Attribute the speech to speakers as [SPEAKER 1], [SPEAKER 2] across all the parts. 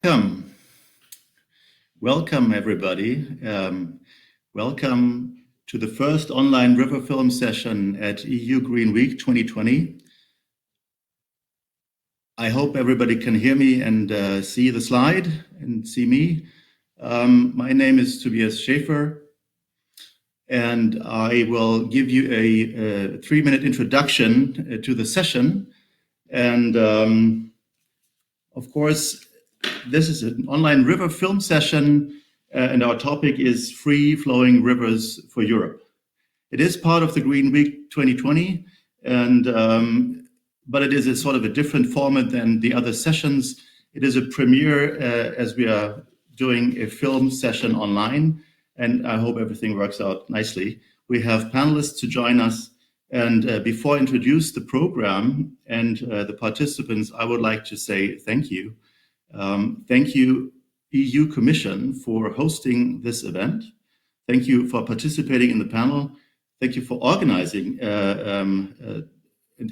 [SPEAKER 1] Welcome. Welcome, everybody. Welcome to the first online river film session at EU Green Week 2020. I hope everybody can hear me and see the slide and see me. My name is Tobias Schäfer, and I will give you a 3-minute introduction to the session. And of course, this is an online river film session, and our topic is free-flowing rivers for Europe. It is part of the Green Week 2020, but it is a sort of a different format than the other sessions. It is a premiere as we are doing a film session online, and I hope everything works out nicely. We have panelists to join us, and before I introduce the program and the participants, I would like to say thank you. Thank you, EU Commission, for hosting this event. Thank you for participating in the panel. Thank you for organizing and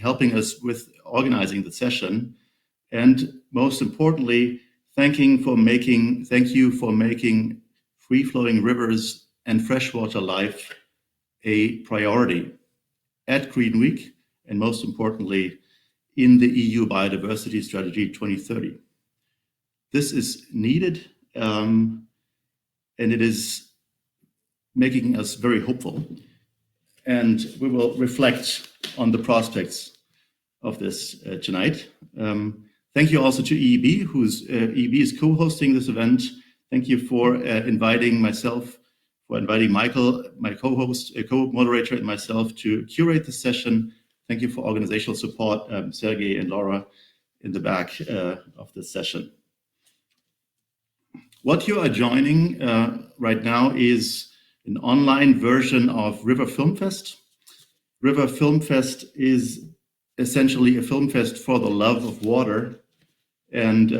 [SPEAKER 1] helping us with organizing the session. And most importantly, thank you for making free-flowing rivers and freshwater life a priority at Green Week, and most importantly, in the EU Biodiversity Strategy 2030. This is needed, and it is making us very hopeful. And we will reflect on the prospects of this tonight. Thank you also to EEB, EEB is co-hosting this event. Thank you for inviting myself, for inviting Michael, my co-host, co-moderator, and myself to curate the session. Thank you for organizational support, Sergey and Laura in the back of the session. What you are joining right now is an online version of River Film Fest. River Film Fest is essentially a film fest for the love of water. And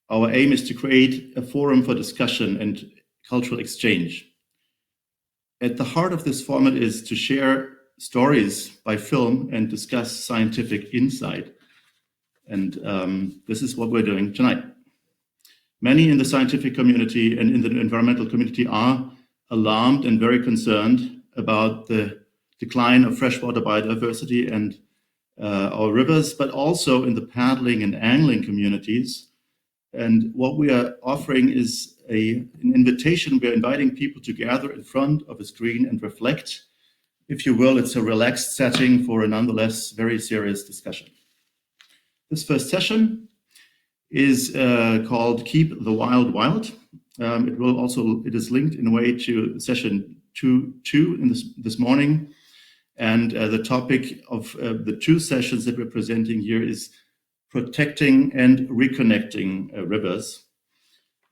[SPEAKER 1] our aim is to create a forum for discussion and cultural exchange. At the heart of this format is to share stories by film and discuss scientific insight. And this is what we're doing tonight. Many in the scientific community and in the environmental community are alarmed and very concerned about the decline of freshwater biodiversity and our rivers, but also in the paddling and angling communities. And what we are offering is an invitation. We're inviting people to gather in front of a screen and reflect. If you will, it's a relaxed setting for a nonetheless very serious discussion. This first session is called Keep the Wild Wild. It is linked in a way to session 2 in this morning. And the topic of the 2 sessions that we're presenting here is protecting and reconnecting rivers.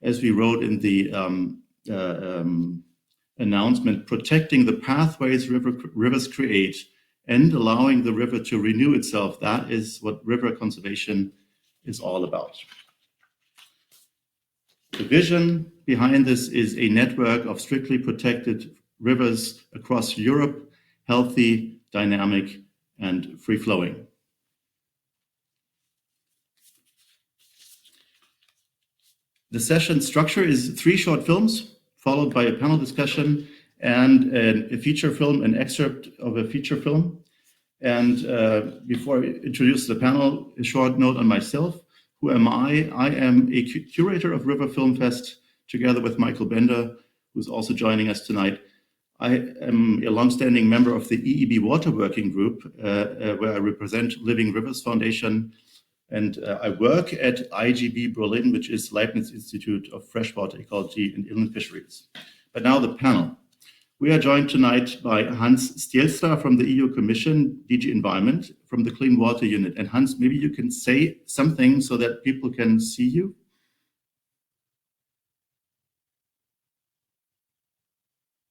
[SPEAKER 1] As we wrote in the announcement, protecting the pathways rivers create and allowing the river to renew itself. That is what river conservation is all about. The vision behind this is a network of strictly protected rivers across Europe, healthy, dynamic, and free-flowing. The session structure is 3 short films, followed by a panel discussion and a feature film, an excerpt of a feature film. And before I introduce the panel, a short note on myself. Who am I? I am a curator of River Film Fest, together with Michael Bender, who's also joining us tonight. I am a longstanding member of the EEB Water Working Group, where I represent Living Rivers Foundation. And I work at IGB Berlin, which is Leibniz Institute of Freshwater Ecology and Inland Fisheries. But now the panel. We are joined tonight by Hans Stielstra from the EU Commission, DG Environment, from the Clean Water Unit. And Hans, maybe you can say something so that people can see you.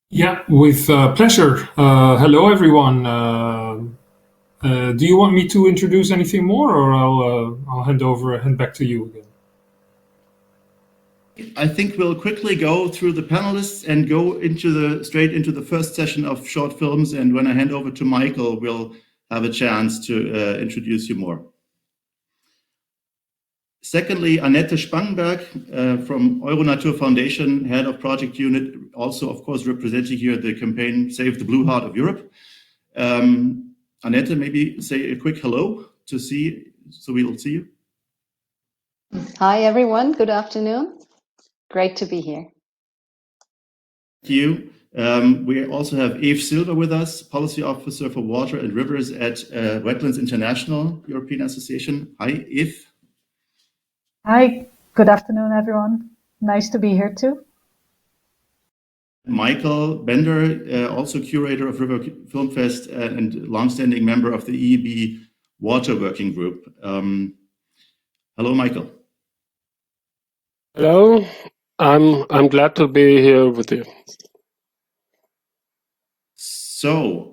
[SPEAKER 2] Yeah, with pleasure. Hello, everyone. Do you want me to introduce anything more, or I'll hand back to you again?
[SPEAKER 1] I think we'll quickly go through the panelists and go straight into the first session of short films. And when I hand over to Michael, we'll have a chance to introduce you more. Secondly, Annette Spangenberg from Euronatur Foundation, head of project unit, also, of course, representing here the campaign Save the Blue Heart of Europe. Annette, maybe say a quick hello so we'll see you.
[SPEAKER 3] Hi, everyone. Good afternoon. Great to be here.
[SPEAKER 1] Thank you. We also have Eve Silva with us, Policy Officer for Water and Rivers at Wetlands International European Association. Hi, Eve.
[SPEAKER 4] Hi, good afternoon, everyone. Nice to be here too.
[SPEAKER 1] Michael Bender, also curator of River Film Fest and longstanding member of the EEB Water Working Group. Hello, Michael.
[SPEAKER 5] Hello, I'm glad to be here with you.
[SPEAKER 1] So,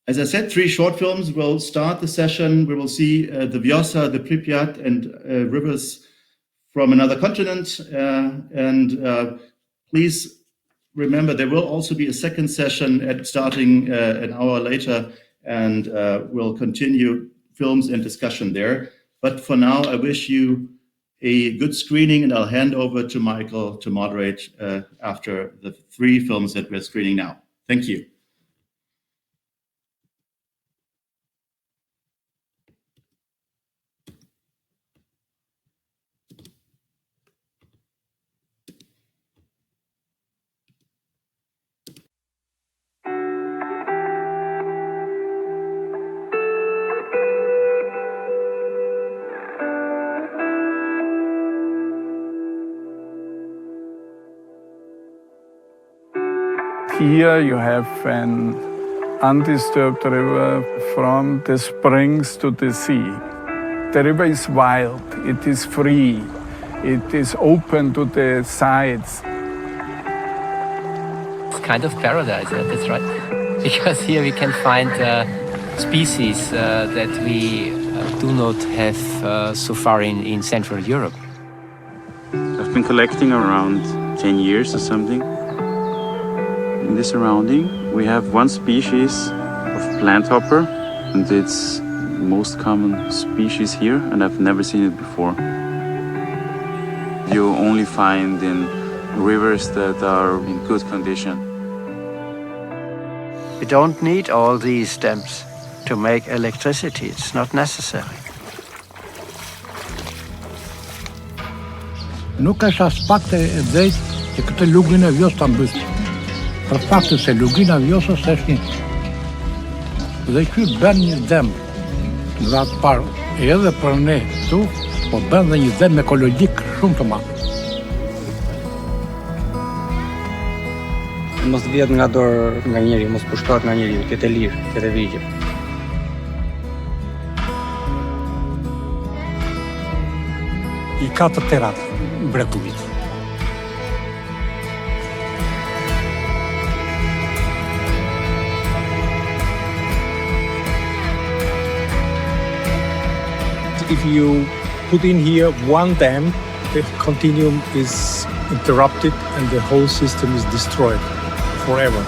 [SPEAKER 1] as I said, 3 short films will start the session. We will see the Vjosa, the Pripyat, and rivers from another continent. Please remember, there will also be a second session starting an hour later, and we'll continue films and discussion there. But for now, I wish you a good screening, and I'll hand over to Michael to moderate after the 3 films that we're screening now. Thank you.
[SPEAKER 6] Here you have an undisturbed river from the springs to the sea. The river is wild, it is free, it is open to the sides.
[SPEAKER 7] It's kind of paradise, yeah, that's right. Because here we can find species that we do not have so far in Central Europe.
[SPEAKER 8] I've been collecting around 10 years or something. In this surrounding, we have one species of plant hopper, and it's the most common species here, and I've never seen it before. You only find in rivers that are in good condition.
[SPEAKER 9] We don't need all these dams to make electricity. It's not necessary.
[SPEAKER 10] Nuk është aspekt e drejtë që këtë lugin e Vjosës ta mbyt. Për faktin se lugina e Vjosës është një. Dhe ky bën një dëm. Nga të parë, edhe për ne këtu, po bën dhe një dëm ekologjik shumë të madh.
[SPEAKER 11] Mos vjet nga dorë nga njeriu, mos pushtohet nga njeriu, të jetë lirë, të jetë vigje.
[SPEAKER 10] I ka të tërat mrekullit.
[SPEAKER 2] If you put in here one dam, the continuum is interrupted and the whole system is destroyed forever.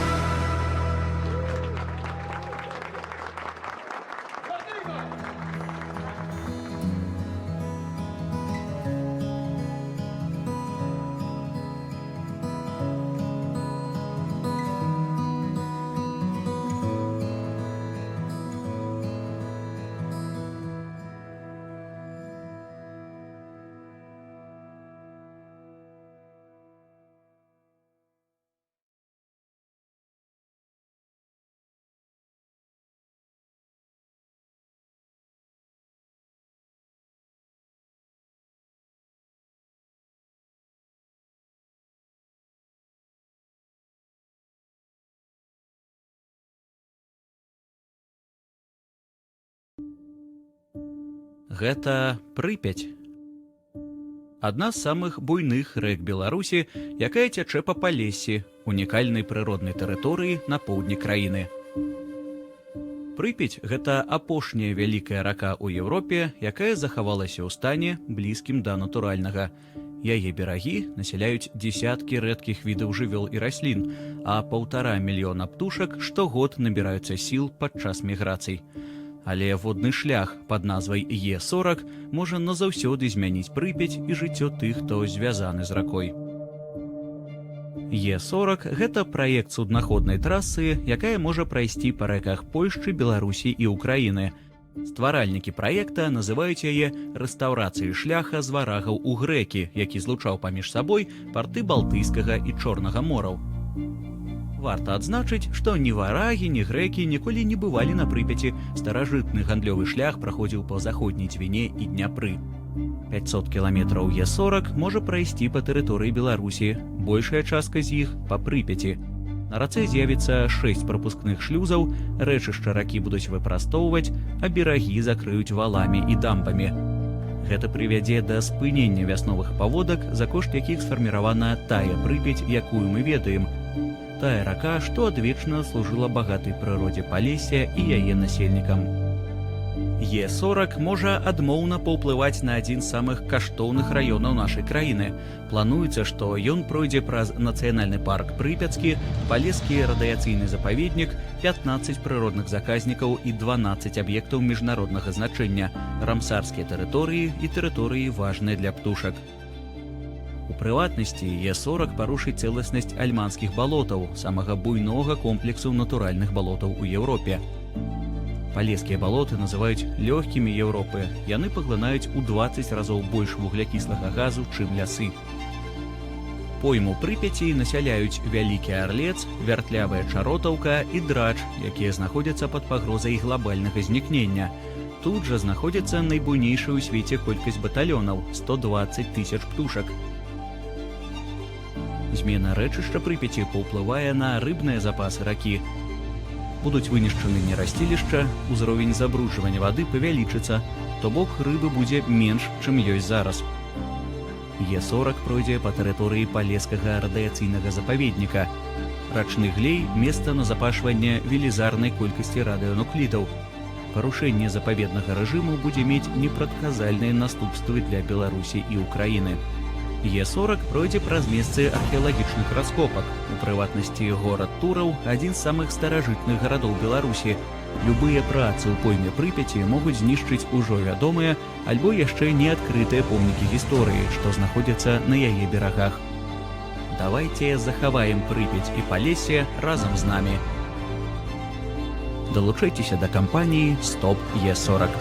[SPEAKER 12] Гэта Прыпяць. Адна з самых буйных рэк Беларусі, якая цячэ па Палессі, унікальнай прыроднай тэрыторыі на поўдні краіны. Прыпяць – гэта апошняя вялікая рака ў Еўропе, якая захавалася ў стане, блізкім да натуральнага. Яе берагі насяляюць дзесяткі рэдкіх відаў жывёл і раслін, а 1,5 мільёна птушак штогод набіраюцца сіл падчас міграцый. Але водны шлях пад назвай Е40 можа назаўсёды змяніць Прыпяць і жыццё тых, хто звязаны з ракой. Е40 – гэта праект суднаходнай трасы, якая можа прайсці па рэках Польшчы, Беларусі і Ўкраіны. Стваральнікі праекта называюць яе рэстаўрацыяй шляха з варагаў у грэкі, які злучаў паміж сабой парты Балтыйскага і Чорнага мораў. Варта адзначыць, што ні варагі, ні грэкі ніколі не бывалі на Прыпяці. Старажытны гандлёвы шлях праходзіў па заходняй Двіне і Дняпры. 500 кіламетраў Е40 можа прайсці па тэрыторыі Беларусі, большая частка з іх па Прыпяці. На рацэ з'явіцца 6 прапускных шлюзаў, рэчышча ракі будуць выпрастоўваць, а берагі закрыюць валамі і дамбамі. Гэта прывядзе да спынення вясновых паводак, за кошт якіх сфарміравана тая Прыпяць, якую мы ведаем. Тая рака, што адвечна служыла багатай прыродзе Палесся і яе насельнікам. Е40 можа адмоўна паўплываць на адзін з самых каштоўных раёнаў нашай краіны. Плануецца, што ён пройдзе праз нацыянальны парк Прыпяцкі, Палескі радыяцыйны запаведнік, 15 прыродных заказнікаў і 12 аб'ектаў міжнароднага значэння, рамсарскія тэрыторыі і тэрыторыі важныя для птушак. У прыватнасці, Е40 парушыць цэласнасць альманскіх балотаў, самага буйнога комплексу натуральных балотаў у Еўропе. Палескія балоты называюць лёгкімі Еўропы. Яны паглынаюць у 20 разоў больш вуглякіслага газу, чым лясы. Пойму Прыпяці насяляюць Вялікі Арлец, Вяртлявая Чаротаўка і Драч, якія знаходзяцца пад пагрозай глабальнага знікнення. Тут жа знаходзіцца найбуйнейшая ў свеце колькасць батальёнаў – 120 000 птушак. Змена рэчышча Прыпяці паўплывае на рыбныя запасы ракі. Будуць вынішчаны нерасцілішча, узровень забруджвання вады павялічыцца, то бок рыбы будзе менш, чым ёсць зараз. Е40 пройдзе па тэрыторыі Палескага радыяцыйнага запаведніка. Рачны глей – месца назапашвання велізарнай колькасці радыёнуклідаў. Парушэнне запаведнага рэжыму будзе мець непрадказальныя наступствы для Беларусі і Ўкраіны. Е40 пройдзе праз месцы археалагічных раскопак. У прыватнасці горад Тураў – адзін з самых старажытных гарадоў Беларусі. Любыя працы ў пойме Прыпяці могуць знішчыць ужо вядомыя альбо яшчэ не адкрытыя помнікі гісторыі, што знаходзяцца на яе берагах. Давайце захаваем Прыпяць і Палессе разам з намі. Далучайцеся да кампаніі «Стоп Е40».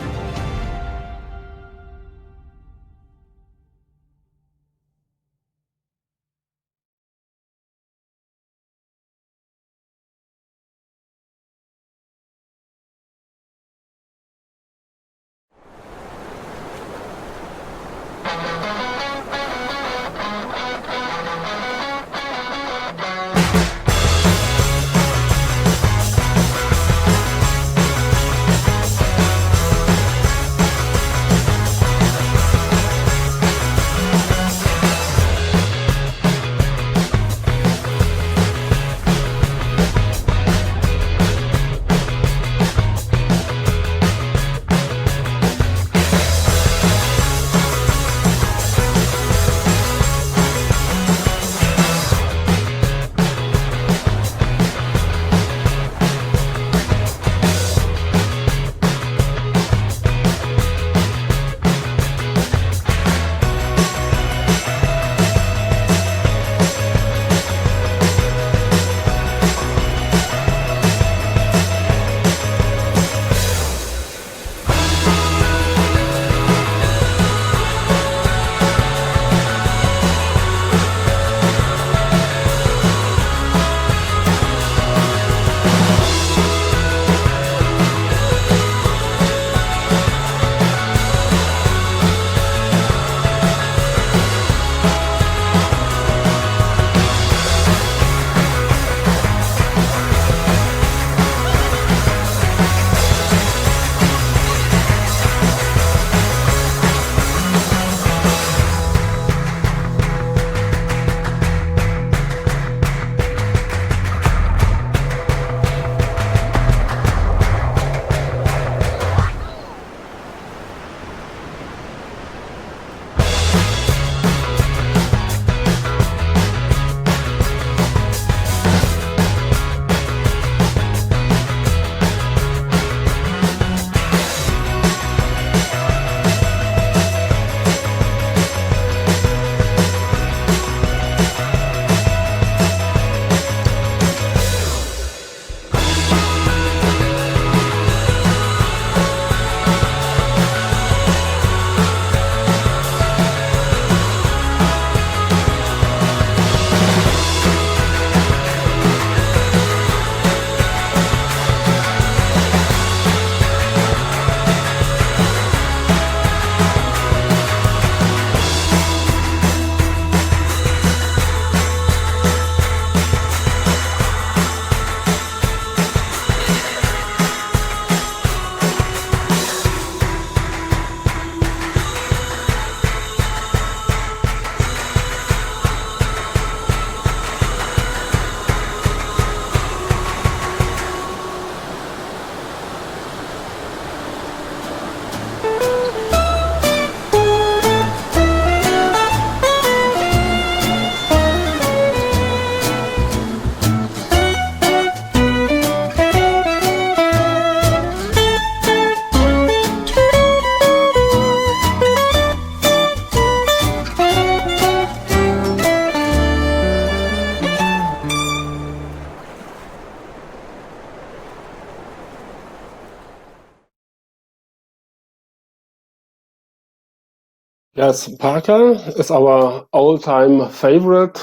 [SPEAKER 5] Yes, Parker is our all-time favorite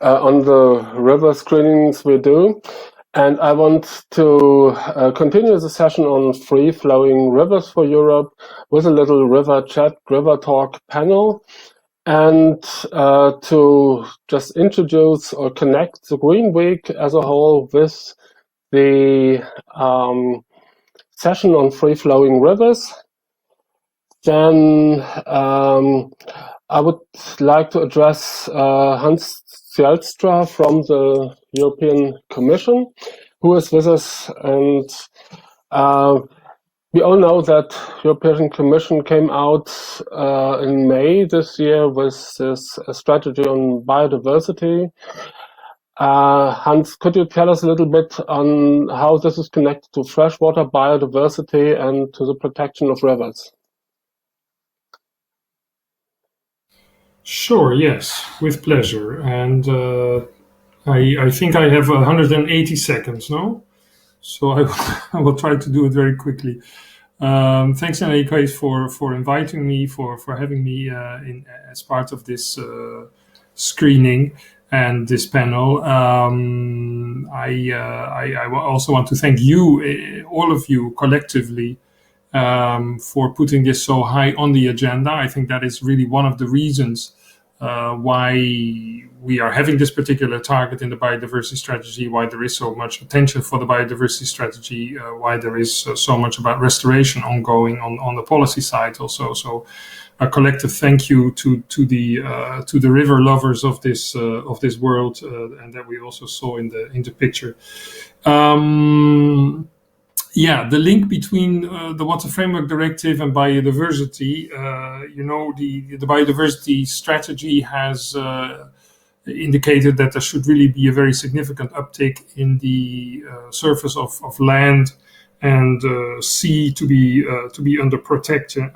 [SPEAKER 5] on the river screenings we do. And I want to continue the session on free-flowing rivers for Europe with a little river chat, river talk panel, and to just introduce or connect the Green Week as a whole with the session on free-flowing rivers. Then I would like to address Hans Zelstra from the European Commission, who is with us. And we all know that European Commission came out in May this year with this strategy on biodiversity. Hans, could you tell us a little bit on how this is connected to freshwater biodiversity and to the protection of rivers?
[SPEAKER 13] Sure, yes, with pleasure. And I think I have 180 seconds, no? So I will try to do it very quickly. Thanks in any case for inviting me, for having me as part of this screening and this panel. I also want to thank you, all of you collectively, for putting this so high on the agenda. I think that is really one of the reasons why we are having this particular target in the biodiversity strategy, why there is so much attention for the biodiversity strategy, why there is so much about restoration ongoing on the policy side also. So a collective thank you to the river lovers of this world, and that we also saw in the picture. Yeah, the link between the Water Framework Directive and biodiversity, the biodiversity strategy has indicated that there should really be a very significant uptick in the surface of land and sea to be under protection,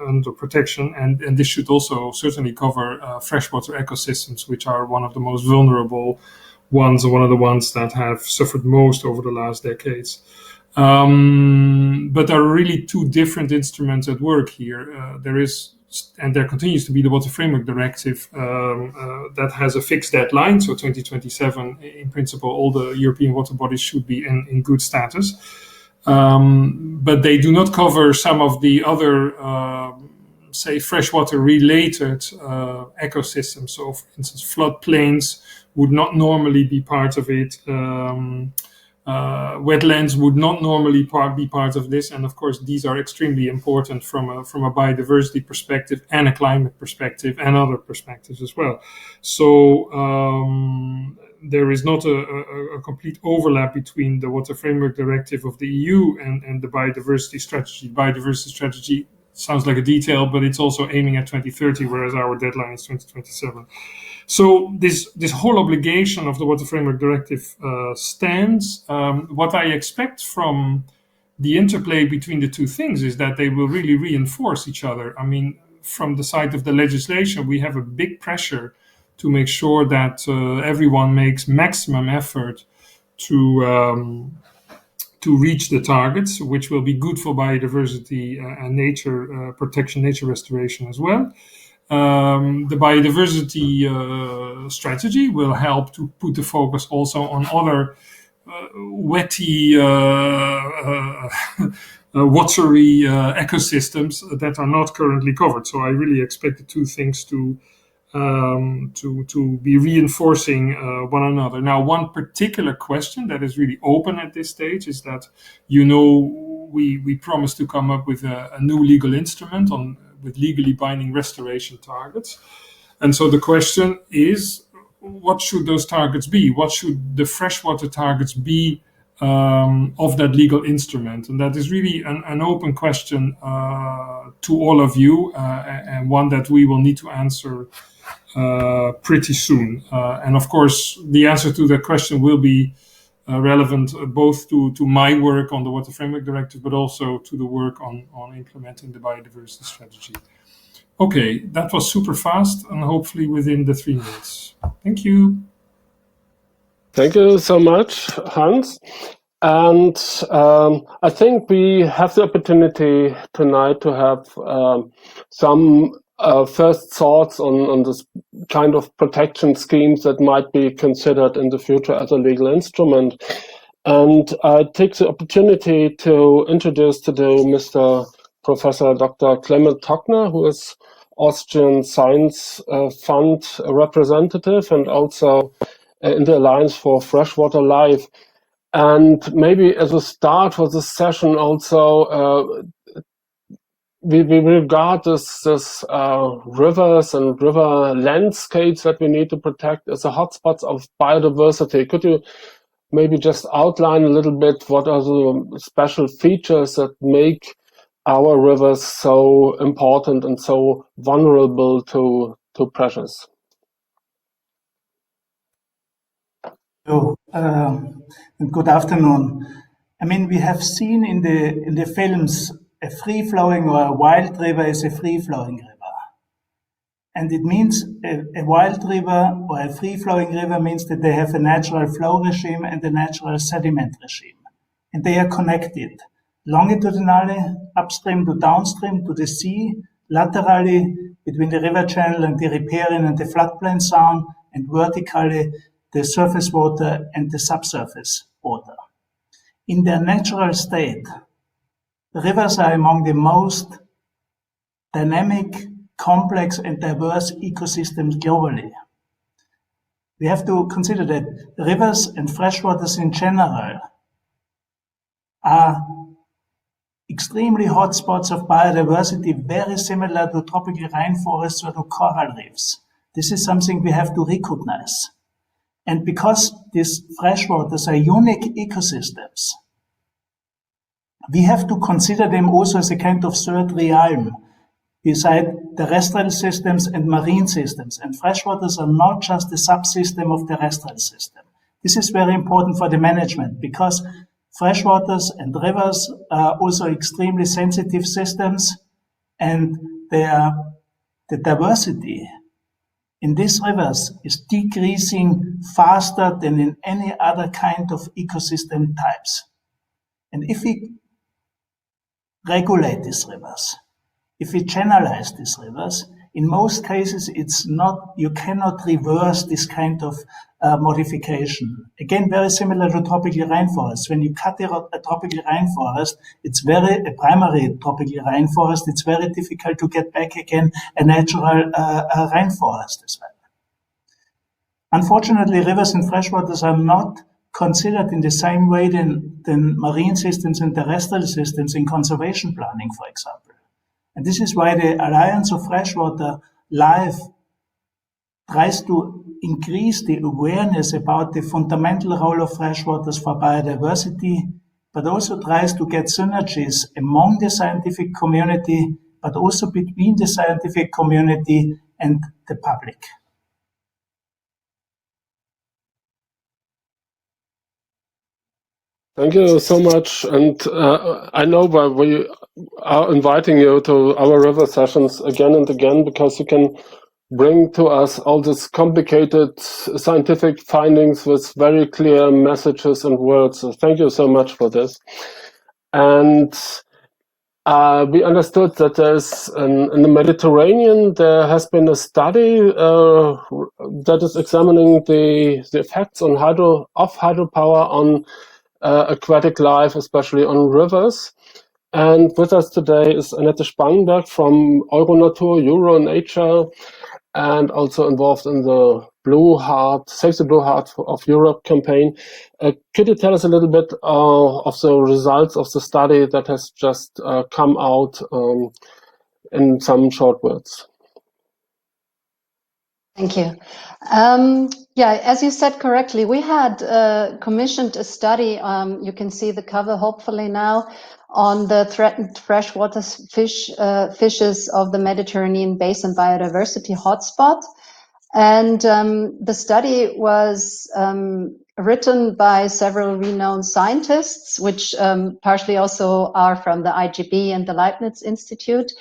[SPEAKER 13] and this should also certainly cover freshwater ecosystems, which are one of the most vulnerable ones, and one of the ones that have suffered most over the last decades. But there are really two different instruments at work here. There is, and there continues to be, the Water Framework Directive that has a fixed deadline, so 2027. In principle, all the European water bodies should be in good status. But they do not cover some of the other, say, freshwater-related ecosystems. So, for instance, floodplains would not normally be part of it. Wetlands would not normally be part of this, and of course these are extremely important from a biodiversity perspective and a climate perspective and other perspectives as well. So there is not a complete overlap between the Water Framework Directive of the EU and the Biodiversity Strategy. Biodiversity Strategy sounds like a detail, but it's also aiming at 2030, whereas our deadline is 2027. So this whole obligation of the Water Framework Directive stands. What I expect from the interplay between the two things is that they will really reinforce each other. I mean, from the side of the legislation, we have a big pressure to make sure that everyone makes maximum effort to reach the targets, which will be good for biodiversity and nature protection, nature restoration as well. The biodiversity strategy will help to put the focus also on other wetty, watery ecosystems that are not currently covered. So I really expect the two things to be reinforcing one another. Now, one particular question that is really open at this stage is that, we promised to come up with a new legal instrument with legally binding restoration targets. And so the question is, what should those targets be? What should the freshwater targets be of that legal instrument? And that is really an open question to all of you, and one that we will need to answer pretty soon. And of course, the answer to that question will be relevant both to my work on the Water Framework Directive, but also to the work on implementing the biodiversity strategy. Okay, that was super fast and hopefully within the 3 minutes. Thank you.
[SPEAKER 5] Thank you so much, Hans. And I think we have the opportunity tonight to have some first thoughts on this kind of protection schemes that might be considered in the future as a legal instrument. And I take the opportunity to introduce today Mr. Professor Dr. Clement Tockner, who is Austrian Science Fund representative and also in the Alliance for Freshwater Life. And maybe as a start for this session also, we regard this rivers and river landscapes that we need to protect as the hotspots of biodiversity. Could you maybe just outline a little bit what are the special features that make our rivers so important and so vulnerable to pressures?
[SPEAKER 14] And good afternoon. I mean, we have seen in the films a free-flowing or a wild river is a free-flowing river. And it means a wild river or a free-flowing river means that they have a natural flow regime and a natural sediment regime. And they are connected longitudinally, upstream to downstream to the sea, laterally between the river channel and the riparian and the floodplain zone, and vertically the surface water and the subsurface water. In their natural state, the rivers are among the most dynamic, complex and diverse ecosystems globally. We have to consider that rivers and freshwaters in general are extremely hot spots of biodiversity, very similar to tropical rainforests or to coral reefs. This is something we have to recognize. And because these freshwaters are unique ecosystems, we have to consider them also as a kind of third realm beside terrestrial systems and marine systems. And freshwaters are not just a subsystem of the terrestrial system. This is very important for the management because freshwaters and rivers are also extremely sensitive systems, and the diversity in these rivers is decreasing faster than in any other kind of ecosystem types. And if we regulate these rivers, if we channelize these rivers, in most cases, you cannot reverse this kind of modification. Again, very similar to tropical rainforests. When you cut a tropical rainforest, a primary tropical rainforest, it's very difficult to get back again a natural rainforest as well. Unfortunately, rivers and freshwaters are not considered in the same way than marine systems and terrestrial systems in conservation planning, for example. And this is why the Alliance of Freshwater Life tries to increase the awareness about the fundamental role of freshwaters for biodiversity, but also tries to get synergies among the scientific community, but also between the scientific community and the public.
[SPEAKER 5] Thank you so much. And I know why we are inviting you to our river sessions again and again, because you can bring to us all these complicated scientific findings with very clear messages and words. So thank you so much for this. And we understood that there's in the Mediterranean, there has been a study that is examining the effects of hydropower on aquatic life, especially on rivers. And with us today is Annette Spangenberg from Euronatur, Euronature, and also involved in the Blue Heart, Save the Blue Heart of Europe campaign. Could you tell us a little bit of the results of the study that has just come out in some short words?
[SPEAKER 3] Thank you. Yeah, as you said correctly, we had commissioned a study, you can see the cover hopefully now, on the threatened freshwater fishes of the Mediterranean Basin Biodiversity Hotspot. And the study was written by several renowned scientists, which partially also are from the IGB and the Leibniz Institute.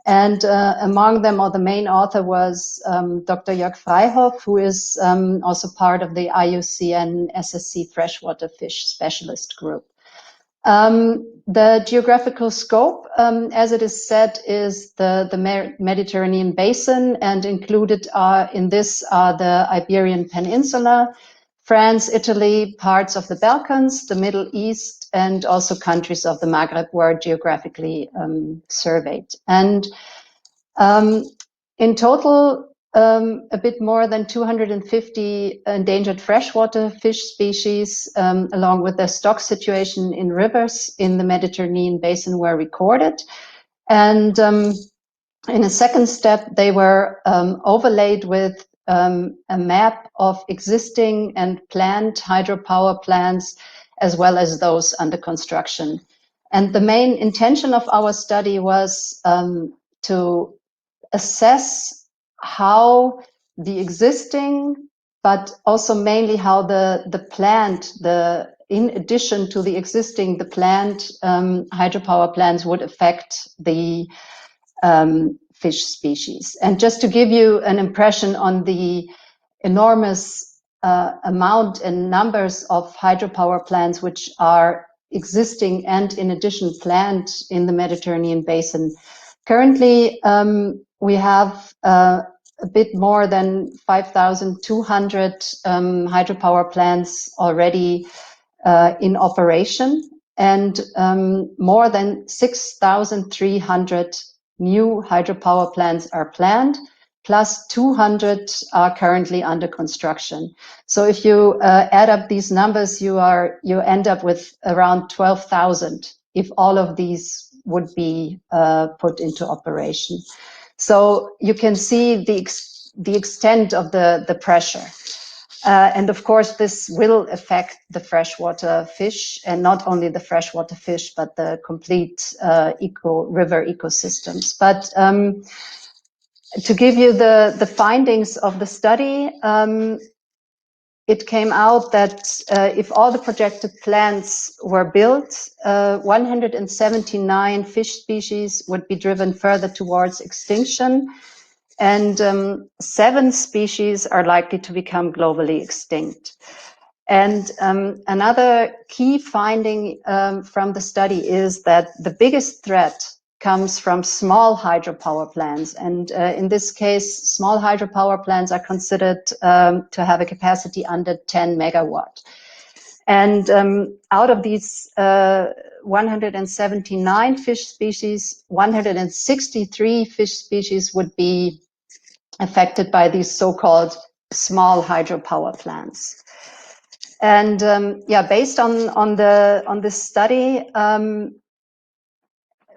[SPEAKER 3] And among them, or the main author was Dr. Jörg Freihoff, who is also part of the IUCN SSC Freshwater Fish Specialist Group. The geographical scope, as it is said, is the Mediterranean basin, and included in this are the Iberian Peninsula, France, Italy, parts of the Balkans, the Middle East, and also countries of the Maghreb were geographically surveyed. And in total, a bit more than 250 endangered freshwater fish species, along with the stock situation in rivers in the Mediterranean basin, were recorded. And in a second step, they were overlaid with a map of existing and planned hydropower plants, as well as those under construction. And the main intention of our study was to assess how the existing, but also mainly how the planned, in addition to the existing, the planned hydropower plants would affect the fish species. And just to give you an impression on the enormous amount and numbers of hydropower plants which are existing and in addition planned in the Mediterranean basin. Currently, we have a bit more than 5,200 hydropower plants already in operation, and more than 6,300 new hydropower plants are planned, plus 200 are currently under construction. So if you add up these numbers, you end up with around 12,000 if all of these would be put into operation. So you can see the extent of the pressure. And of course, this will affect the freshwater fish, and not only the freshwater fish, but the complete river ecosystems. But to give you the findings of the study, it came out that if all the projected plants were built, 179 fish species would be driven further towards extinction, and 7 species are likely to become globally extinct. And another key finding from the study is that the biggest threat comes from small hydropower plants. And in this case, small hydropower plants are considered to have a capacity under 10 megawatt. And out of these 179 fish species, 163 fish species would be affected by these so-called small hydropower plants. And based on this study,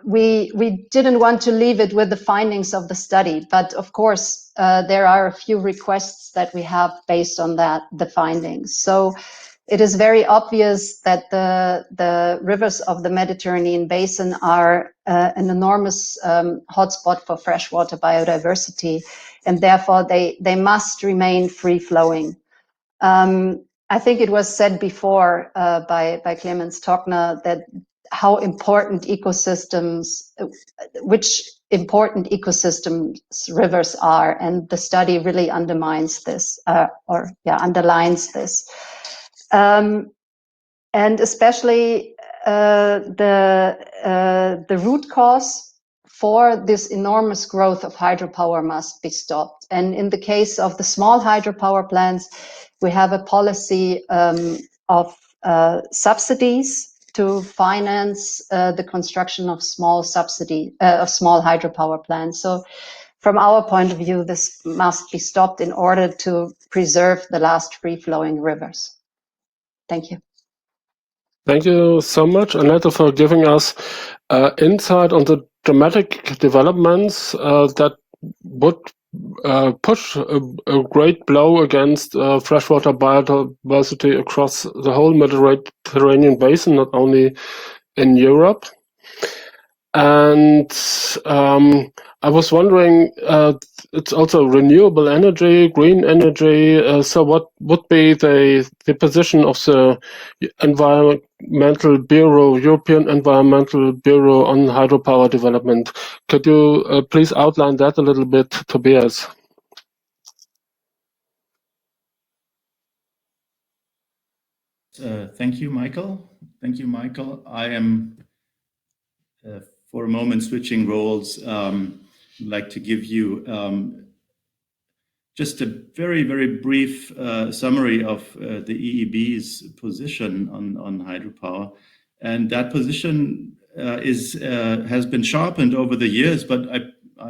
[SPEAKER 3] we didn't want to leave it with the findings of the study, but of course there are a few requests that we have based on the findings. So it is very obvious that the rivers of the Mediterranean basin are an enormous hotspot for freshwater biodiversity, and therefore they must remain free-flowing. I think it was said before by Clemens Tockner that how important ecosystems, which important ecosystems rivers are, and the study really underlines this, underlines this. And especially the root cause for this enormous growth of hydropower must be stopped. And in the case of the small hydropower plants, we have a policy of subsidies to finance the construction of small hydropower plants. So from our point of view, this must be stopped in order to preserve the last free-flowing rivers. Thank you.
[SPEAKER 5] Thank you so much, Annette, for giving us insight on the dramatic developments that would push a great blow against freshwater biodiversity across the whole Mediterranean basin, not only in Europe. And I was wondering, it's also renewable energy, green energy. So what would be the position of the Environmental Bureau, European Environmental Bureau on hydropower development? Could you please outline that a little bit, Tobias?
[SPEAKER 1] Thank you, Michael. Thank you, Michael. I am, for a moment, switching roles. I'd like to give you just a very, very brief summary of the EEB's position on hydropower. And that position has been sharpened over the years, but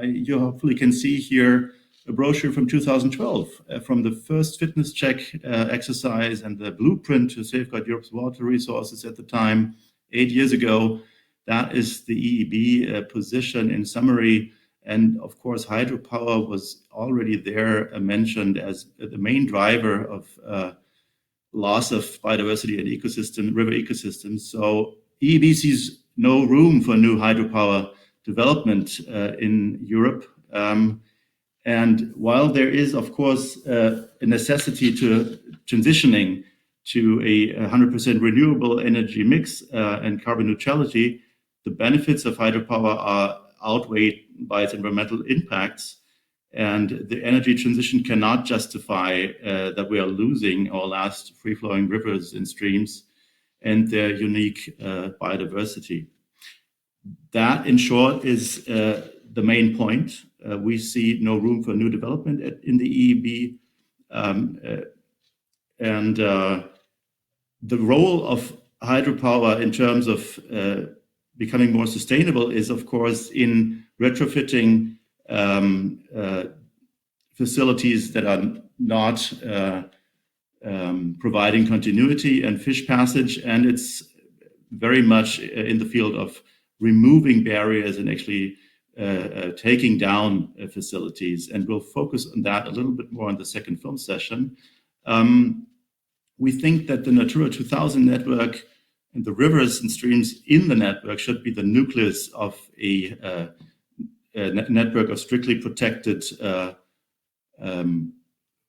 [SPEAKER 1] you hopefully can see here a brochure from 2012 from the first fitness check exercise and the blueprint to safeguard Europe's water resources at the time, 8 years ago. That is the EEB position in summary. And of course, hydropower was already there mentioned as the main driver of loss of biodiversity and river ecosystems. So EEB sees no room for new hydropower development in Europe. And while there is, of course, a necessity to transitioning to a 100% renewable energy mix and carbon neutrality, the benefits of hydropower are outweighed by its environmental impacts. And the energy transition cannot justify that we are losing our last free-flowing rivers and streams and their unique biodiversity. That, in short, is the main point. We see no room for new development in the EEB. And the role of hydropower in terms of becoming more sustainable is, of course, in retrofitting facilities that are not providing continuity and fish passage. And it's very much in the field of removing barriers and actually taking down facilities. And we'll focus on that a little bit more in the second film session. We think that the Natura 2000 network and the rivers and streams in the network should be the nucleus of a network of strictly protected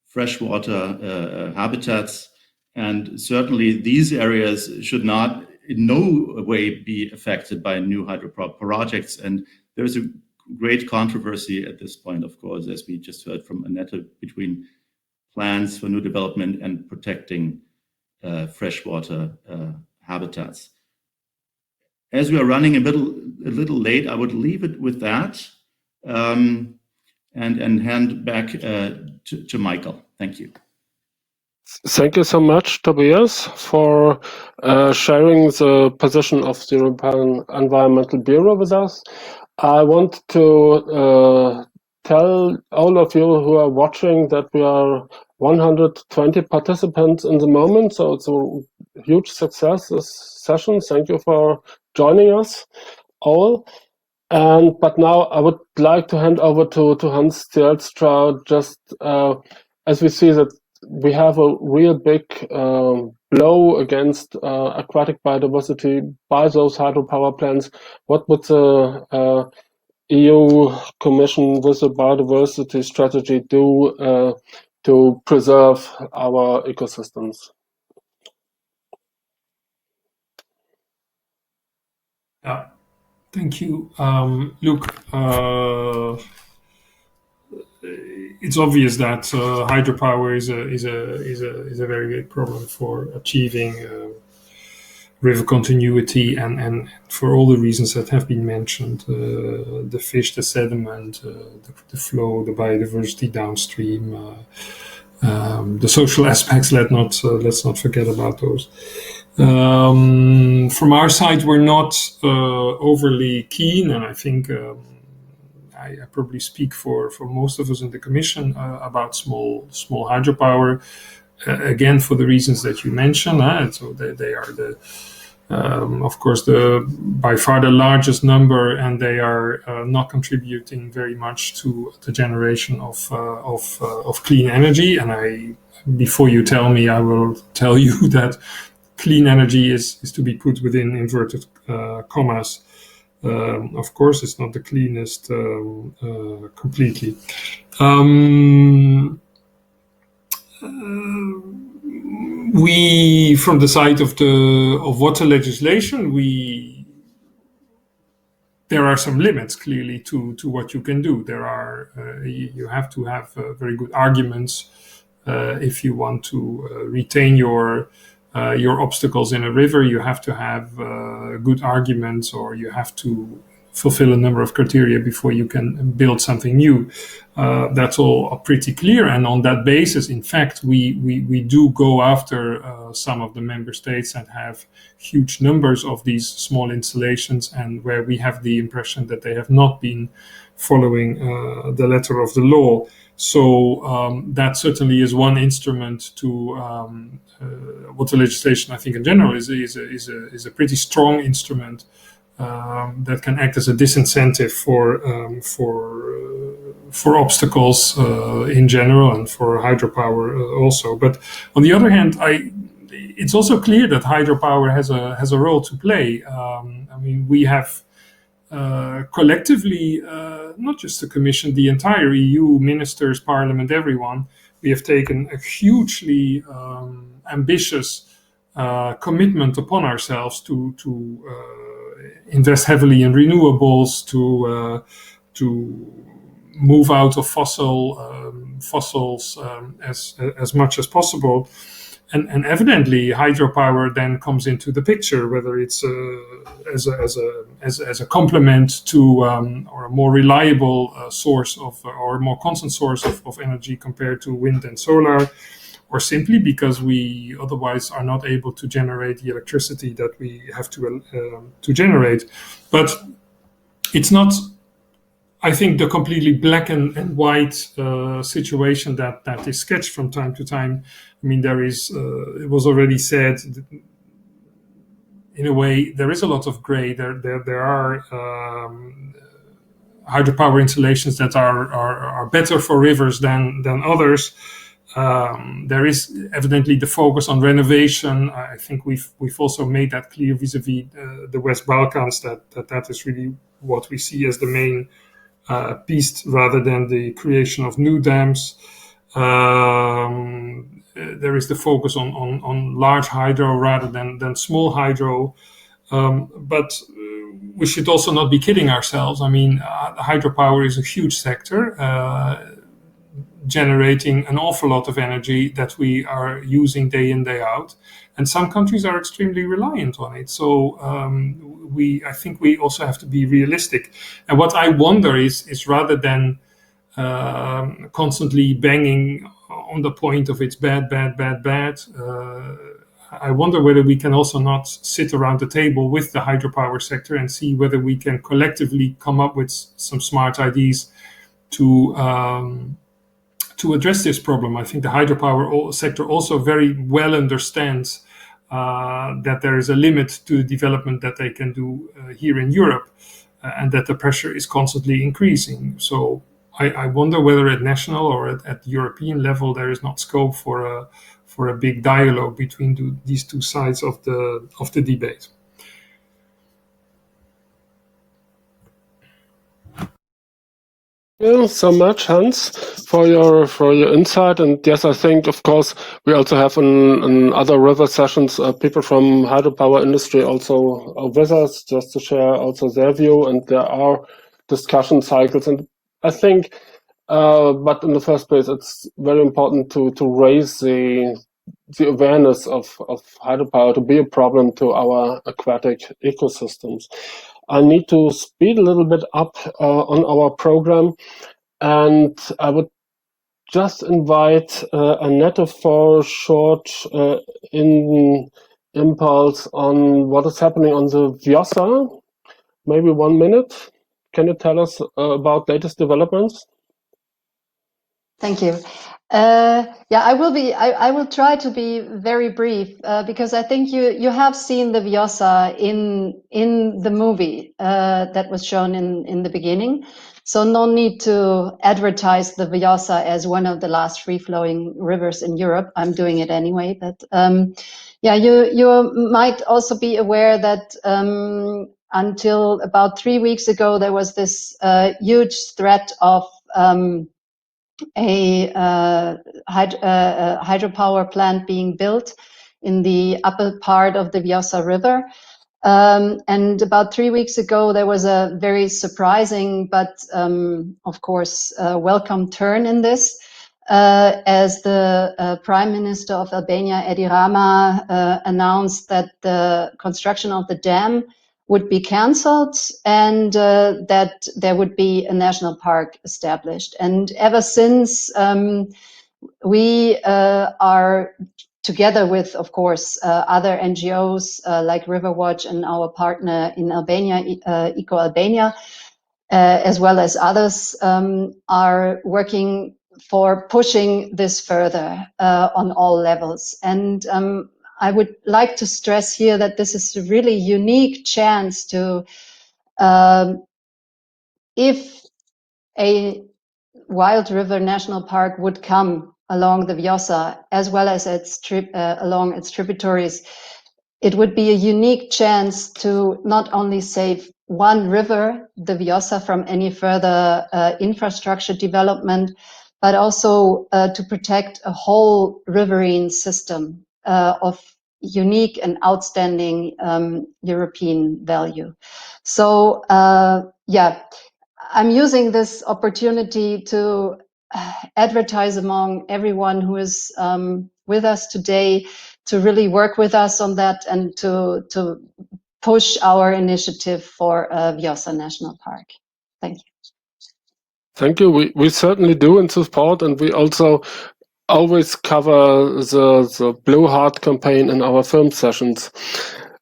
[SPEAKER 1] freshwater habitats. And certainly these areas should not in no way be affected by new hydropower projects. And there's a great controversy at this point, of course, as we just heard from Annette, between plans for new development and protecting freshwater habitats. As we are running a little late, I would leave it with that and hand back to Michael. Thank you.
[SPEAKER 5] Thank you so much, Tobias, for sharing the position of the European Environmental Bureau with us. I want to tell all of you who are watching that we are 120 participants in the moment, so it's a huge success, this session. Thank you for joining us all. But now I would like to hand over to Hans Zelstra, just as we see that we have a real big blow against aquatic biodiversity by those hydropower plants. What would the EU Commission with the Biodiversity Strategy do to preserve our ecosystems?
[SPEAKER 13] Yeah, thank you. Look, it's obvious that hydropower is a very big problem for achieving river continuity, and for all the reasons that have been mentioned, the fish, the sediment, the flow, the biodiversity downstream, the social aspects. Let's not forget about those. From our side, we're not overly keen, and I think I probably speak for most of us in the Commission about small hydropower. Again, for the reasons that you mentioned, so they are of course, by far the largest number, and they are not contributing very much to the generation of clean energy. And before you tell me, I will tell you that clean energy is to be put within inverted commas. Of course, it's not the cleanest completely. We, from the side of water legislation, there are some limits clearly to what you can do. You have to have very good arguments if you want to retain your your obstacles in a river. You have to have good arguments, or you have to fulfill a number of criteria before you can build something new. That's all pretty clear. And on that basis, in fact, we do go after some of the member states that have huge numbers of these small installations, and where we have the impression that they have not been following the letter of the law. So that certainly is one instrument to water legislation. I think in general is a pretty strong instrument that can act as a disincentive for obstacles in general, and for hydropower also. But on the other hand, it's also clear that hydropower has a role to play. I mean, we have collectively, not just the Commission, the entire EU, ministers, Parliament, everyone, we have taken a hugely ambitious commitment upon ourselves to invest heavily in renewables, to move out of fossils as much as possible. And evidently, hydropower then comes into the picture, whether it's as a complement to or a more reliable source of, or a more constant source of energy compared to wind and solar, or simply because we otherwise are not able to generate the electricity that we have to generate. But it's not, I think, the completely black and white situation that is sketched from time to time. I mean, there is, it was already said, in a way, there is a lot of gray. There are hydropower installations that are better for rivers than others. There is evidently the focus on renovation. I think we've also made that clear vis-a-vis the West Balkans, that is really what we see as the main piece, rather than the creation of new dams. There is the focus on large hydro rather than small hydro. But we should also not be kidding ourselves. I mean, hydropower is a huge sector, generating an awful lot of energy that we are using day in, day out. And some countries are extremely reliant on it. So I think we also have to be realistic. And what I wonder is rather than constantly banging on the point of it's bad, I wonder whether we can also not sit around the table with the hydropower sector and see whether we can collectively come up with some smart ideas to address this problem. I think the hydropower sector also very well understands that there is a limit to the development that they can do here in Europe, and that the pressure is constantly increasing. So I wonder whether at national or at European level there is not scope for a big dialogue between these two sides of the debate.
[SPEAKER 5] Thank you so much, Hans, for your insight. And yes, I think, of course, we also have in other river sessions people from hydropower industry also with us, just to share also their view. And there are discussion cycles. And I think, but in the first place, it's very important to raise the awareness of hydropower to be a problem to our aquatic ecosystems. I need to speed a little bit up on our program, and I would just invite Annette for a short impulse on what is happening on the Vjosa. Maybe 1 minute. Can you tell us about latest developments?
[SPEAKER 3] Thank you. Yeah, I will try to be very brief because I think you have seen the Vjosa in the movie that was shown in the beginning. So no need to advertise the Vjosa as one of the last free-flowing rivers in Europe. I'm doing it anyway. But yeah, you might also be aware that until about 3 weeks ago, there was this huge threat of a hydropower plant being built in the upper part of the Vjosa River. And about 3 weeks ago, there was a very surprising but, of course, welcome turn in this. as the Prime Minister of Albania, Edi Rama, announced that the construction of the dam would be cancelled and that there would be a national park established. And ever since, we are together with, of course, other NGOs like Riverwatch and our partner in Albania, Eco Albania, as well as others, are working for pushing this further on all levels. And I would like to stress here that this is a really unique chance to, if a Wild River National Park would come along the Vjosa, as well as along its tributaries, it would be a unique chance to not only save one river, the Vjosa, from any further infrastructure development, but also to protect a whole riverine system of unique and outstanding European value. So, yeah, I'm using this opportunity to advertise among everyone who is with us today to really work with us on that and to push our initiative for Vjosa National Park. Thank you.
[SPEAKER 5] Thank you. We certainly do in support, and we also always cover the Blue Heart campaign in our film sessions.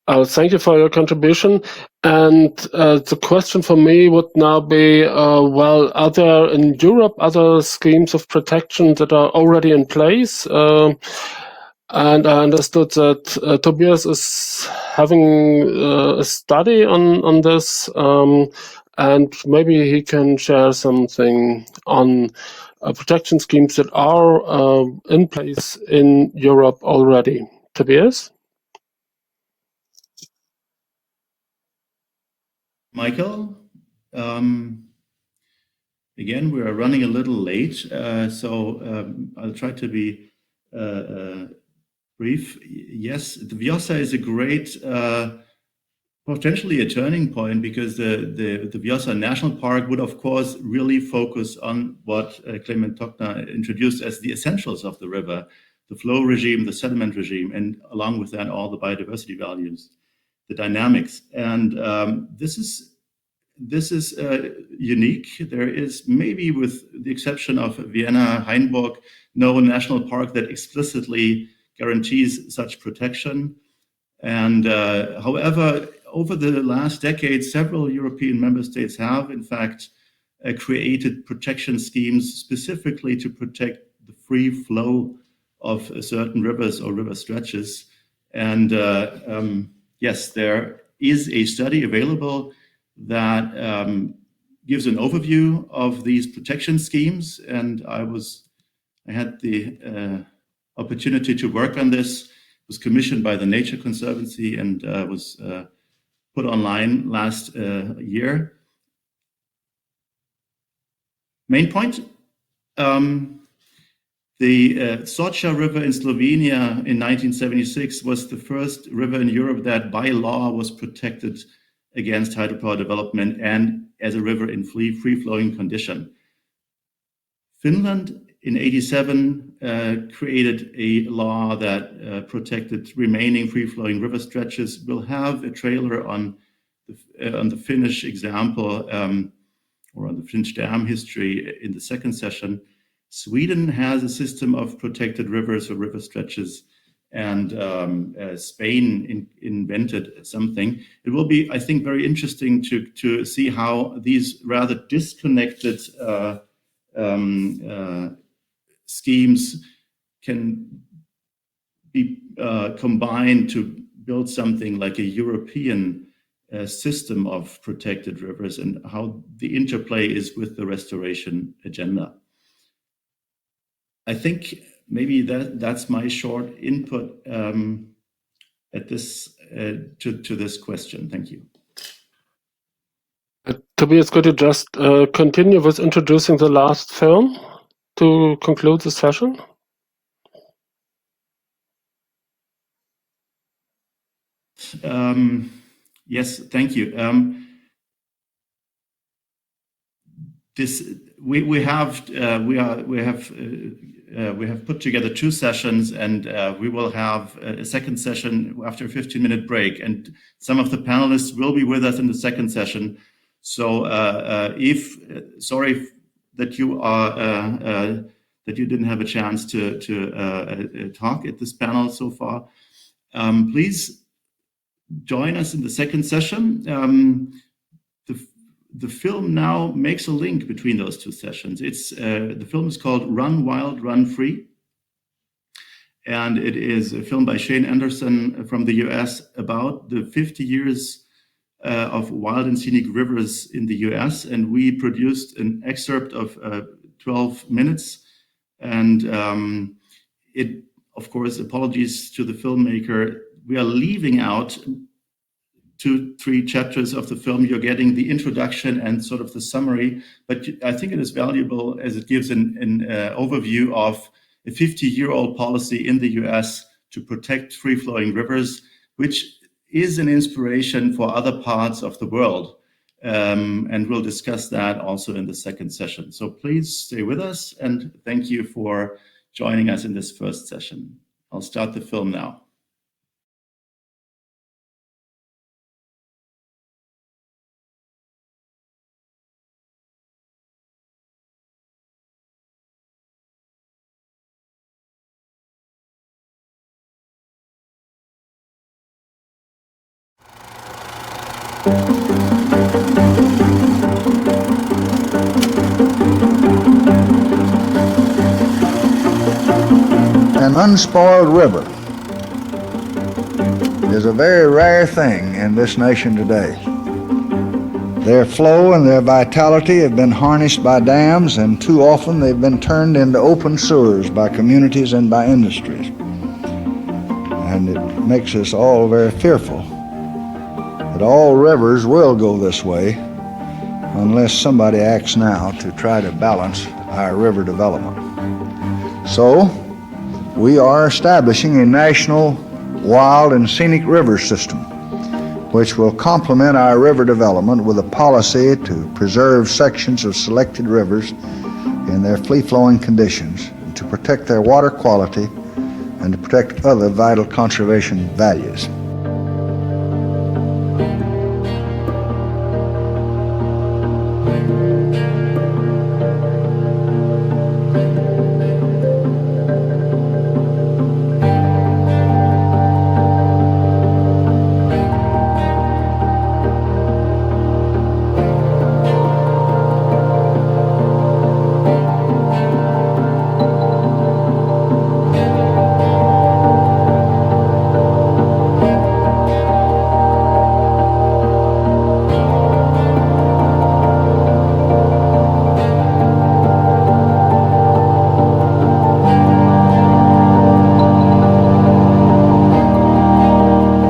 [SPEAKER 5] Thank you for your contribution. And the question for me would now be, well, are there in Europe other schemes of protection that are already in place? And I understood that Tobias is having a study on this, and maybe he can share something on protection schemes that are in place in Europe already. Tobias?
[SPEAKER 1] Michael, again, we are running a little late, so I'll try to be brief. Yes, the Vjosa is a great, potentially a turning point, because the Vjosa National Park would, of course, really focus on what Clement Tockner introduced as the essentials of the river, the flow regime, the sediment regime, and along with that, all the biodiversity values, the dynamics. And this is unique. There is, maybe with the exception of Vienna, Hainburg, no national park that explicitly guarantees such protection. And however, over the last decade, several European member states have, in fact, created protection schemes specifically to protect the free flow of certain rivers or river stretches. And yes, there is a study available that gives an overview of these protection schemes. And I had the opportunity to work on this. It was commissioned by the Nature Conservancy and was put online last year. Main point, the Socha River in Slovenia in 1976 was the first river in Europe that by law was protected against hydropower development and as a river in free-flowing condition. Finland in 87 created a law that protected remaining free-flowing river stretches. We'll have a trailer on the Finnish example or on the Finnish dam history in the second session. Sweden has a system of protected rivers or river stretches, and Spain invented something. It will be, I think, very interesting to see how these rather disconnected schemes can be combined to build something like a European system of protected rivers, and how the interplay is with the restoration agenda. I think maybe that's my short input at this to this question. Thank you.
[SPEAKER 5] Tobias, could you just continue with introducing the last film to conclude the session?
[SPEAKER 1] Yes, thank you. we have put together 2 sessions, and we will have a second session after a 15-minute break. And some of the panelists will be with us in the second session. So sorry that you didn't have a chance to talk at this panel so far. Please join us in the second session. The film now makes a link between those 2 sessions. The film is called Run Wild, Run Free. And it is a film by Shane Anderson from the US about the 50 years of wild and scenic rivers in the US. And we produced an excerpt of 12 minutes. And of course, apologies to the filmmaker, we are leaving out 2-3 chapters of the film. You're getting the introduction and sort of the summary, but I think it is valuable as it gives an overview of a 50-year-old policy in the US to protect free-flowing rivers, which is an inspiration for other parts of the world. And we'll discuss that also in the second session. So please stay with us, and thank you for joining us in this first session. I'll start the film now.
[SPEAKER 15] An unspoiled river is a very rare thing in this nation today. Their flow and their vitality have been harnessed by dams, and too often they've been turned into open sewers by communities and by industries. And it makes us all very fearful that all rivers will go this way unless somebody acts now to try to balance our river development. So, we are establishing a national wild and scenic river system, which will complement our river development with a policy to preserve sections of selected rivers in their free-flowing conditions, to protect their water quality, and to protect other vital conservation values.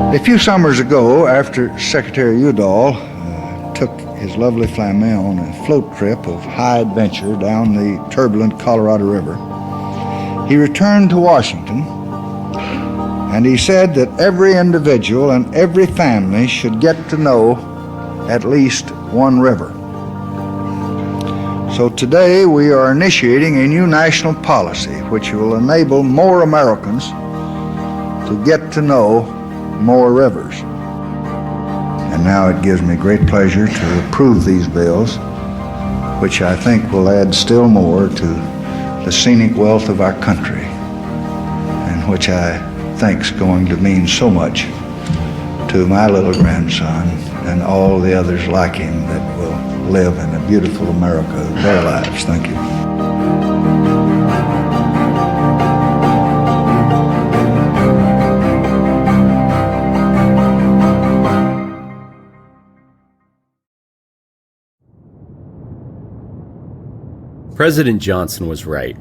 [SPEAKER 15] A few summers ago, after Secretary Udall took his lovely family on a float trip of high adventure down the turbulent Colorado River, he returned to Washington, and he said that every individual and every family should get to know at least one river. So today we are initiating a new national policy which will enable more Americans to get to know more rivers. And now it gives me great pleasure to approve these bills, which I think will add still more to the scenic wealth of our country, and which I think is going to mean so much to my little grandson and all the others like him that will live in a beautiful America their lives. Thank you.
[SPEAKER 16] President Johnson was right.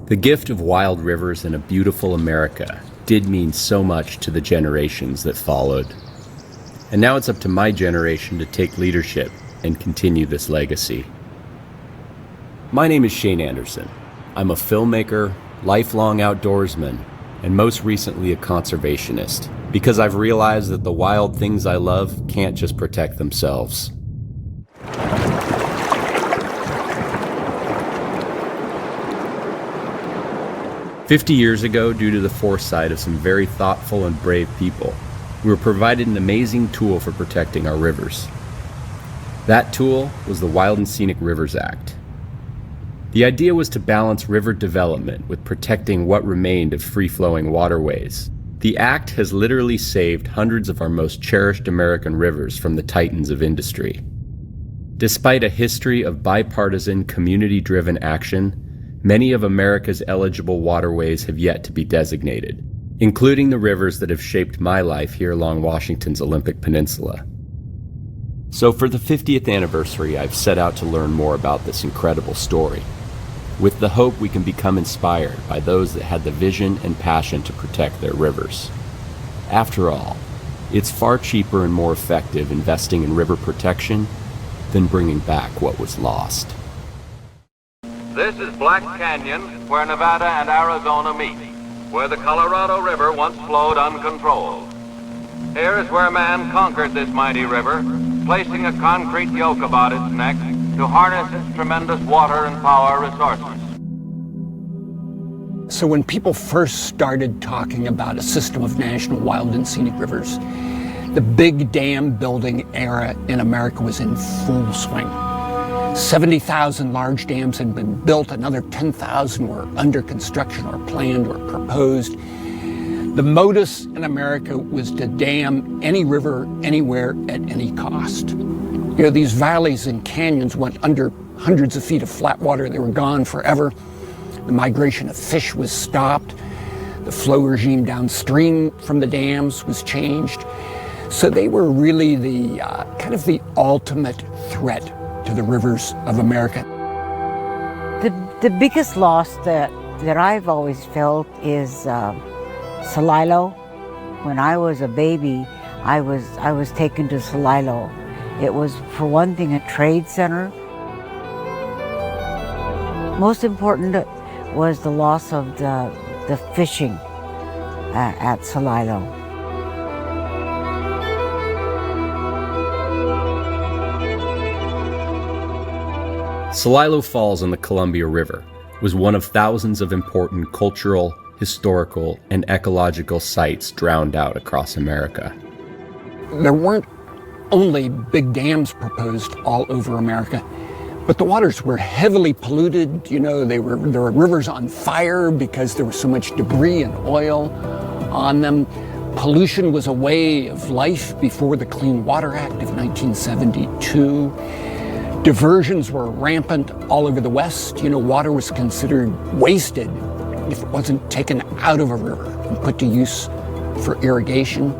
[SPEAKER 16] The gift of wild rivers and a beautiful America did mean so much to the generations that followed. And now it's up to my generation to take leadership and continue this legacy. My name is Shane Anderson. I'm a filmmaker, lifelong outdoorsman, and most recently a conservationist, because I've realized that the wild things I love can't just protect themselves. 50 years ago, due to the foresight of some very thoughtful and brave people, we were provided an amazing tool for protecting our rivers. That tool was the Wild and Scenic Rivers Act. The idea was to balance river development with protecting what remained of free-flowing waterways. The act has literally saved hundreds of our most cherished American rivers from the titans of industry. Despite a history of bipartisan, community-driven action, many of America's eligible waterways have yet to be designated, including the rivers that have shaped my life here along Washington's Olympic Peninsula. So for the 50th anniversary, I've set out to learn more about this incredible story, with the hope we can become inspired by those that had the vision and passion to protect their rivers. After all, it's far cheaper and more effective investing in river protection than bringing back what was lost.
[SPEAKER 17] This is Black Canyon, where Nevada and Arizona meet, where the Colorado River once flowed uncontrolled. Here is where man conquered this mighty river, placing a concrete yoke about its neck to harness its tremendous water and power resources.
[SPEAKER 18] So when people first started talking about a system of national wild and scenic rivers, the big dam building era in America was in full swing. 70,000 large dams had been built, another 10,000 were under construction or planned or proposed. The modus in America was to dam any river, anywhere, at any cost. You know, these valleys and canyons went under hundreds of feet of flat water. They were gone forever. The migration of fish was stopped. The flow regime downstream from the dams was changed. So they were really the kind of the ultimate threat to the rivers of America.
[SPEAKER 19] The biggest loss that I've always felt is Celilo. When I was a baby, I was taken to Celilo. It was, for one thing, a trade center. Most important was the loss of the fishing at Celilo.
[SPEAKER 16] Celilo Falls on the Columbia River was one of thousands of important cultural, historical, and ecological sites drowned out across America.
[SPEAKER 18] There weren't only big dams proposed all over America, but the waters were heavily polluted. You know, there were rivers on fire because there was so much debris and oil on them. Pollution was a way of life before the Clean Water Act of 1972. Diversions were rampant all over the West. You know, water was considered wasted if it wasn't taken out of a river and put to use for irrigation.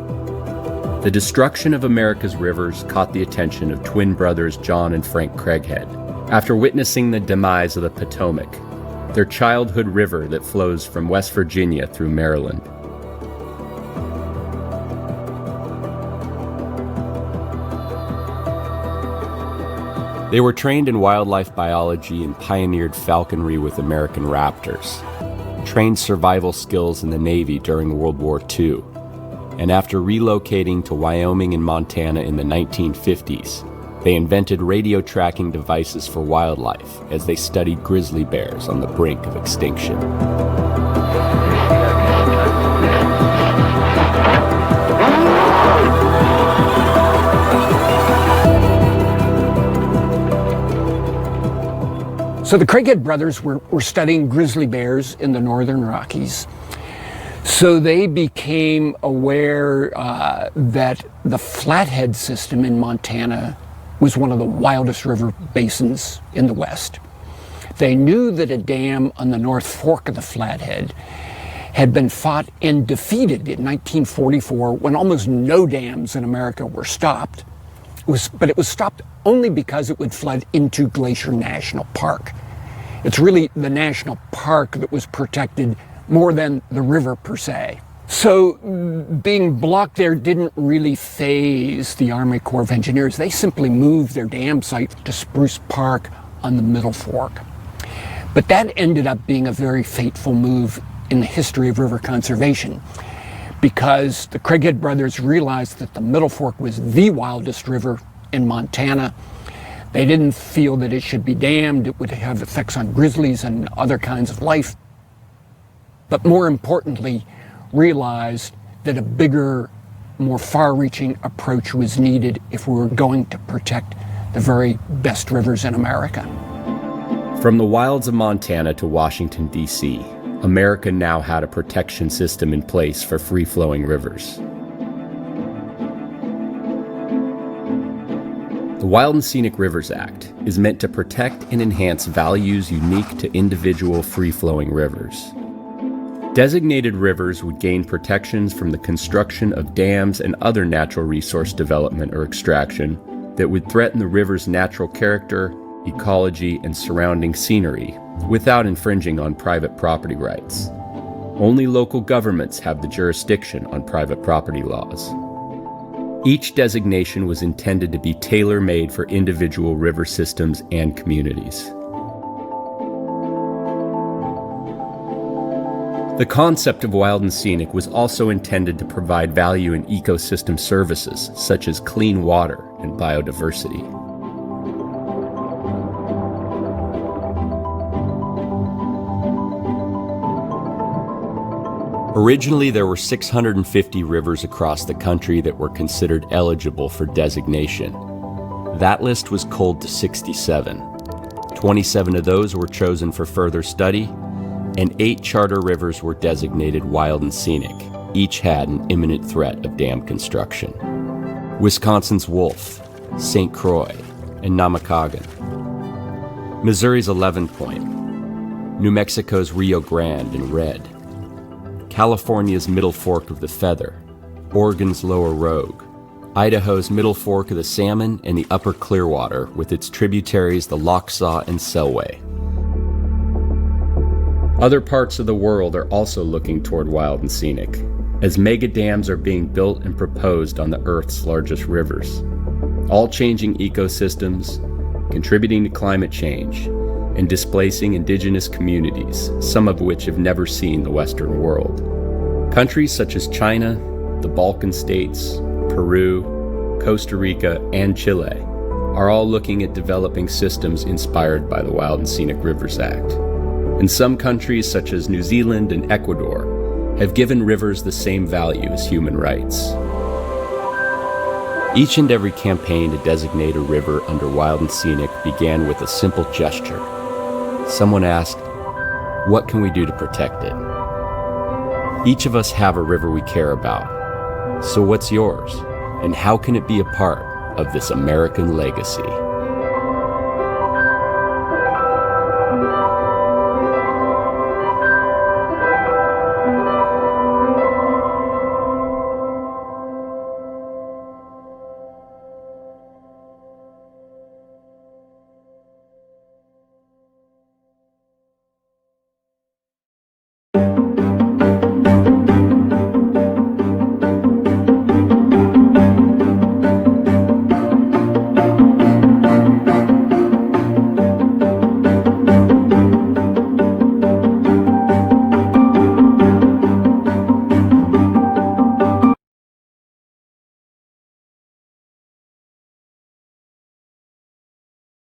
[SPEAKER 16] The destruction of America's rivers caught the attention of twin brothers John and Frank Craighead after witnessing the demise of the Potomac, their childhood river that flows from West Virginia through Maryland. They were trained in wildlife biology and pioneered falconry with American raptors, trained survival skills in the Navy during World War II, and after relocating to Wyoming and Montana in the 1950s, they invented radio tracking devices for wildlife as they studied grizzly bears on the brink of extinction.
[SPEAKER 18] So the Craighead brothers were studying grizzly bears in the northern Rockies. So they became aware that the Flathead system in Montana was one of the wildest river basins in the West. They knew that a dam on the North Fork of the Flathead had been fought and defeated in 1944 when almost no dams in America were stopped. But it was stopped only because it would flood into Glacier National Park. It's really the national park that was protected more than the river per se. So being blocked there didn't really faze the Army Corps of Engineers. They simply moved their dam site to Spruce Park on the Middle Fork. But that ended up being a very fateful move in the history of river conservation, because the Craighead brothers realized that the Middle Fork was the wildest river in Montana. They didn't feel that it should be dammed. It would have effects on grizzlies and other kinds of life. but more importantly, realized that a bigger, more far-reaching approach was needed if we were going to protect the very best rivers in America.
[SPEAKER 16] From the wilds of Montana to Washington, D.C., America now had a protection system in place for free-flowing rivers. The Wild and Scenic Rivers Act is meant to protect and enhance values unique to individual free-flowing rivers. Designated rivers would gain protections from the construction of dams and other natural resource development or extraction that would threaten the river's natural character, ecology, and surrounding scenery without infringing on private property rights. Only local governments have the jurisdiction on private property laws. Each designation was intended to be tailor-made for individual river systems and communities. The concept of wild and scenic was also intended to provide value in ecosystem services such as clean water and biodiversity. Originally, there were 650 rivers across the country that were considered eligible for designation. That list was culled to 67. 27 of those were chosen for further study, and 8 charter rivers were designated wild and scenic. Each had an imminent threat of dam construction. Wisconsin's Wolf, St. Croix, and Namakagon. Missouri's 11 Point. New Mexico's Rio Grande and Red. California's Middle Fork of the Feather. Oregon's Lower Rogue. Idaho's Middle Fork of the Salmon, and the Upper Clearwater with its tributaries the Lochsa and Selway. Other parts of the world are also looking toward wild and scenic, as mega dams are being built and proposed on the Earth's largest rivers, all changing ecosystems, contributing to climate change, and displacing indigenous communities, some of which have never seen the Western world. Countries such as China, the Balkan states, Peru, Costa Rica, and Chile are all looking at developing systems inspired by the Wild and Scenic Rivers Act. And some countries, such as New Zealand and Ecuador, have given rivers the same value as human rights. Each and every campaign to designate a river under wild and scenic began with a simple gesture. Someone asked, "What can we do to protect it?" Each of us have a river we care about. So what's yours? And how can it be a part of this American legacy?